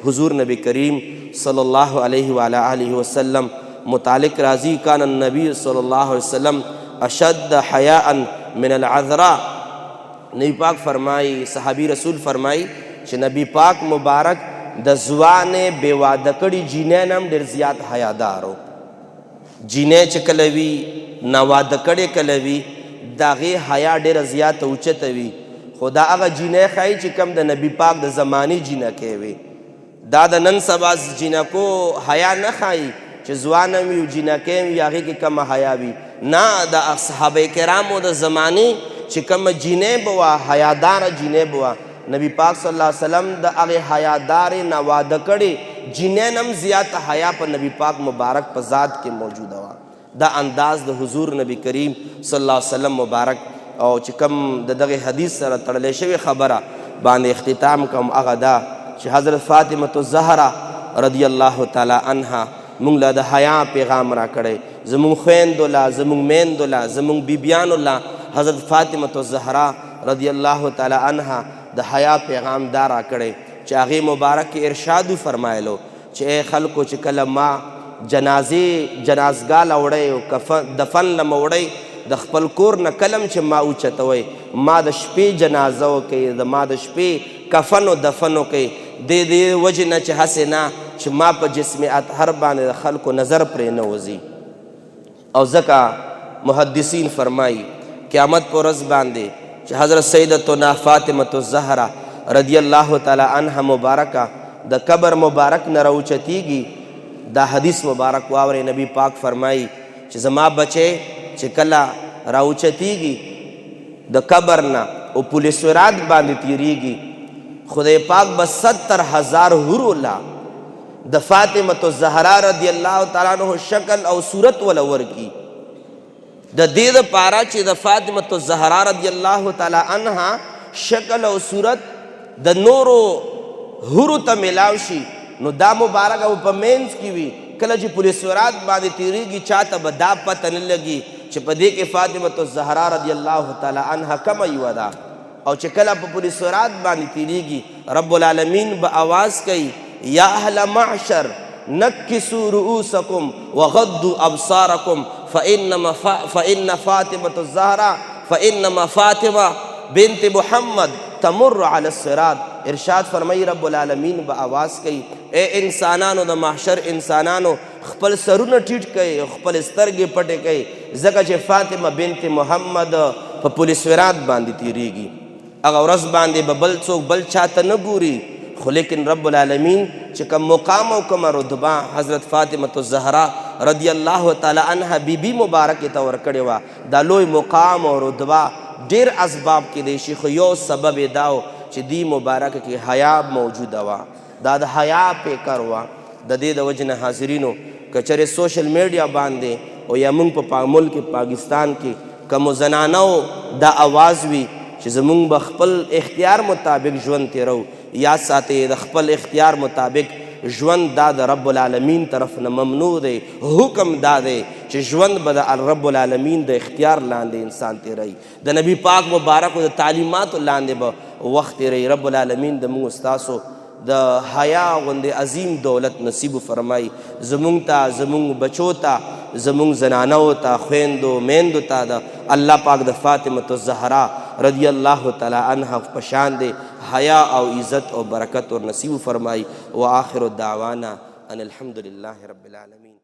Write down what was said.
حضور نبی کریم صلی اللہ علیہ وآلہ وسلم متعلق راضی کان النبی صلی اللہ علیہ وسلم اشد حیاء من العذراء. نبی پاک فرمائی، صحابی رسول فرمائی چې نبی پاک مبارک د ځوانې بې واده کړي جینۍ نه هم ډېر زیات حیادار و. جینۍ چې کله وي ناواده کړې کله وي د هغې حیا ډېره زیاته اوچته وي، خو دا هغه جینۍ ښایي چې کوم د نبي پاک د زمانې جینکې وي. دا د نن سبا جینکو حیا نه ښایي چې ځوانه وي او جینکې وي هغې کې کومه حیا وي. نه، د صحابه کرامو د زمانې چې کومه جینۍ به وه حیاداره جینۍ به وه، نبی پاک صلی الله علیه وسلم د هغې حیادارې ناواده کړې جینۍ نه هم زیاته حیا په نبی پاک مبارک په ذات کې موجوده وه. دا انداز د حضور نبی کریم صلی الله علیه وسلم مبارک او چې کوم د دغه حدیث سره تړلی شوې خبره باندې اختتام کوم هغه دا چې حضرت فاطمة الزهرا رضی الله تعالی عنها مونږ له د حیا پیغام را کړی. زمونږ خویندو له، زمونږ میندو له، زمونږ بیبیانو له حضرت فاطمة الزهرا رضی الله تعالی عنها د حیا پیغام دا را کړی چې هغې مبارک ارشاد فرمایلو چې ای خلکو چې کله ما جنازګاه له وړئ او دفن له مه وړئ د خپل کور نه کلم چې ما اوچتوئ، ما د شپې جنازه وکئ، ما د شپې کفن و دفن وکئ، د دې وجې نه چې هسې نه چې ما په جسم اطهر باندې د خلکو نظر پرې نه وځي. او ځکه محدثین فرمایي قیامت په ورځ باندې چې حضرت سیدتنا فاطمة الزهرا رضی الله تعالی عنها مبارکه د قبر مبارک نه راوچتیږي، دا حدیث مبارک واورئ. نبی پاک فرمایي چې زما بچی چې کله راوچتیږي د قبر نه او پل صراط باندې تیریږي، خدای پاک به 70,000 حورو له د فاطمة الزهرا رضی الله تعالی عنہ شکل او صورت وله ورکي، د دې دپاره چې د فاطمة الزهرا رضی الله تعالی عنها شکل او صورت د نورو حورو ته میلاو شي. نو دا مبارک او په مینځ کې وي، کله چې پل صراط باندې تیریږي چاته به دا پته نه لګي چې په دې کې فاطمة الزهرا رضی الله تعالی عنها کومه یوه ده. او چې کله په پل صراط باندې تیریږي رب العالمین به آواز کوي یا اهل معشر نکسوا رؤوسکم وغضوا ابصارکم فانما فاطمه بنت محمد تمر علی الصراط. ارشاد فرمائی رب العالمین به آواز کوي اے انسانانو د محشر انسانانو خپل سرونه ټیټ کوئ، خپل سترګې پټې کوئ، ځکه چې فاطمه بنت محمد په پل صراط باندې تیریږي. هغه ورځ باندې به بل څوک بل چاته نه ګوري، خو لیکن رب العالمین چې کوم مقام او کومه رتبه حضرت فاطمة الزهرا رضی الله تعالی عنها بیبي مبارکې ته ورکړې وه، دا لوی مقام او رتبه ډېر اسباب کیدی شي، خو یو سبب یې دا و چې دی مبارکه کې حیا موجوده وه، دا د حیا پیکر وه. د دې د وجې نه حاضرینو که چېرې سوشل میډیا باندې او یا موږ په ملک پاکستان کې کومو زنانو دا آواز وي چې زمونږ به خپل اختیار مطابق ژوند تیرو، یاد ساتئ د خپل اختیار مطابق ژوند دا د رب العالمین طرف نه ممنوع دی. حکم دا دی چې ژوند به د رب العالمین د اختیار لاندې انسان تیروي، د نبی پاک مبارکو د تعلیماتو لاندې به وخت تیروي. رب العالمین د موږ ستاسو د حیا غوندې عظیم دولت نصیب فرمایي، زمونږ ته، زمونږ بچو ته، زمونږ زنانو ته، خویندو میندو ته د الله پاک د فاطمة الزهرا رضی الله تعالی عنها په شان دی حیا او عزت او برکت اور نصیب فرمائی. وآخر الدعوانا ان الحمد للہ رب العالمین.